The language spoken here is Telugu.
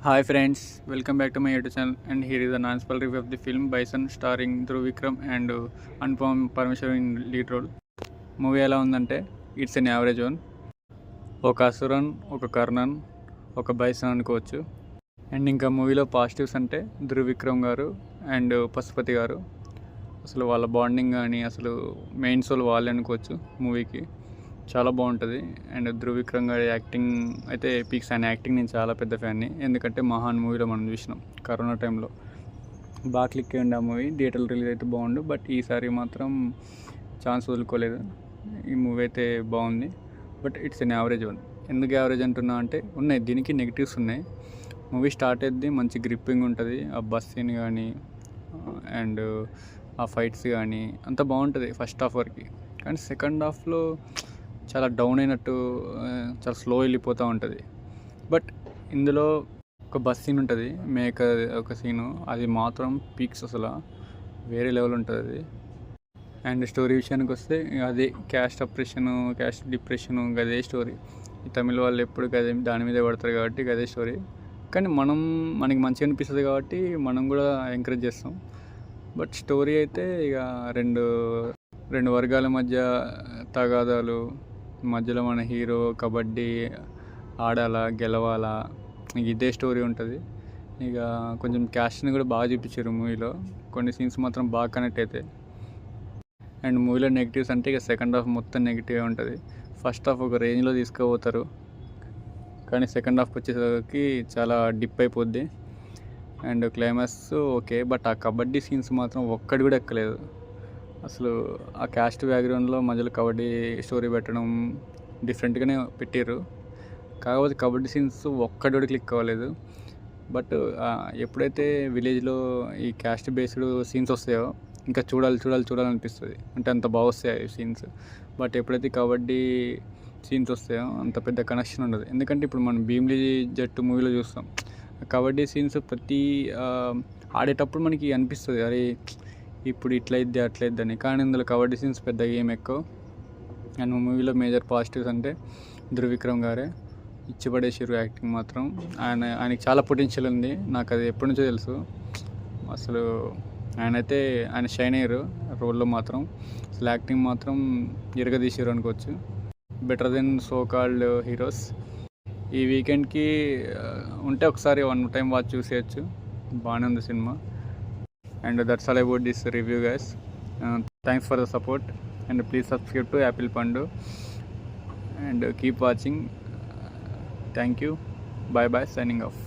Hi friends, welcome back to my YouTube channel, and here is a non-spoiler review of the film Bison starring Dhruv Vikram and Anupam Parmeshwar in lead role. Movie ఎలా ఉందంటే ఇట్స్ ఎన్ యావరేజ్ వన్. ఒక అసురన్, ఒక కర్ణన్, ఒక బైసన్ అనుకోవచ్చు. అండ్ ఇంకా మూవీలో పాజిటివ్స్ అంటే ధృవ్ విక్రమ్ గారు అండ్ పశుపతి గారు, అసలు వాళ్ళ బాండింగ్ కానీ అసలు మెయిన్ సోల్ వాళ్ళే అనుకోవచ్చు మూవీకి. చాలా బాగుంటుంది. అండ్ ధృవ్ విక్రమ్ గారి యాక్టింగ్ అయితే పీక్స్. ఆయన యాక్టింగ్ నేను చాలా పెద్ద ఫ్యాన్ని, ఎందుకంటే మహాన్ మూవీలో మనం చూసినాం కరోనా టైంలో. బాగా క్లిక్ అయ్యింది ఆ మూవీ. థియేటర్లో రిలీజ్ అయితే బాగుండు, బట్ ఈసారి మాత్రం ఛాన్స్ వదులుకోలేదు. ఈ మూవీ అయితే బాగుంది, but it's an average one. ఎందుకు యావరేజ్ అంటున్నా అంటే ఉన్నాయి, దీనికి నెగిటివ్స్ ఉన్నాయి. మూవీ స్టార్ట్ అయ్యింది, మంచి గ్రిప్పింగ్ ఉంటుంది. ఆ బస్ సీన్ కానీ అండ్ ఆ ఫైట్స్ కానీ అంత బాగుంటుంది ఫస్ట్ హాఫ్ వరకు. కానీ సెకండ్ హాఫ్లో చాలా డౌన్ అయినట్టు, చాలా స్లో వెళ్ళిపోతూ ఉంటుంది. బట్ ఇందులో ఒక బస్ సీన్ ఉంటుంది, ఒక సీను, అది మాత్రం పీక్స్, అసలు వేరే లెవెల్ ఉంటుంది అది. అండ్ స్టోరీ విషయానికి వస్తే అదే క్యాస్ట్ అప్రెషను, క్యాస్ట్ డిప్రెషను, అదే స్టోరీ. ఈ తమిళ వాళ్ళు ఎప్పుడు దాని మీదే పడతారు కాబట్టి అదే స్టోరీ. కానీ మనకి మంచిగా అనిపిస్తుంది కాబట్టి మనం కూడా ఎంకరేజ్ చేస్తాం. బట్ స్టోరీ అయితే ఇక రెండు వర్గాల మధ్య తగాదాలు, మధ్యలో మన హీరో కబడ్డీ ఆడాలా, గెలవాలా, ఇదే స్టోరీ ఉంటుంది. ఇక కొంచెం క్యాస్ట్ని కూడా బాగా చూపించారు మూవీలో. కొన్ని సీన్స్ మాత్రం బాగా కనెక్ట్ అవుతాయి. అండ్ మూవీలో నెగిటివ్స్ అంటే ఇక సెకండ్ హాఫ్ మొత్తం నెగిటివ్ ఉంటుంది. ఫస్ట్ హాఫ్ ఒక రేంజ్లో తీసుకుపోతారు, కానీ సెకండ్ హాఫ్కి వచ్చేసరికి చాలా డిప్ అయిపోద్ది. అండ్ క్లైమాక్స్ ఓకే, బట్ ఆ కబడ్డీ సీన్స్ మాత్రం ఒక్కటి కూడా ఎక్కలేదు. అసలు ఆ క్యాస్ట్ బ్యాక్గ్రౌండ్లో మధ్యలో కబడ్డీ స్టోరీ పెట్టడం డిఫరెంట్గానే పెట్టారు. కాకపోతే కబడ్డీ సీన్స్ ఒక్కటి కూడా క్లిక్ అవ్వలేదు. బట్ ఎప్పుడైతే విలేజ్లో ఈ క్యాస్ట్ బేస్డ్ సీన్స్ వస్తాయో ఇంకా చూడాలనిపిస్తుంది. అంటే అంత బాగా వస్తాయి సీన్స్. బట్ ఎప్పుడైతే కబడ్డీ సీన్స్ వస్తాయో అంత పెద్ద కనెక్షన్ ఉండదు. ఎందుకంటే ఇప్పుడు మనం భీమ్లీ జట్టు మూవీలో చూస్తాం, కబడ్డీ సీన్స్ ప్రతి ఆడేటప్పుడు మనకి అనిపిస్తుంది, అరే ఇప్పుడు ఇట్లయిద్ది అట్లయిద్దని. కానీ ఇందులో కబడ్డీ సీన్స్ పెద్దగా ఏం ఎక్కువ. అండ్ మూవీలో మేజర్ పాజిటివ్స్ అంటే ధృవ్ విక్రమ్ గారే ఇచ్చిపడేసారు. యాక్టింగ్ మాత్రం ఆయనకి చాలా పొటెన్షియల్ ఉంది, నాకు అది ఎప్పటి నుంచో తెలుసు. అసలు ఆయన షైన్ అయ్యారు రోల్లో మాత్రం. అసలు యాక్టింగ్ మాత్రం ఎరగదీసారు అనుకోవచ్చు. Better then so called heroes. ఈ వీకెండ్కి ఉంటే ఒకసారి 1 టైం వాచ్ చూసేయచ్చు, బాగానే ఉంది cinema. And that's all about this review, guys. Thanks for the support, and please subscribe to Apple Pandu and keep watching. Thank you. Bye bye, signing off.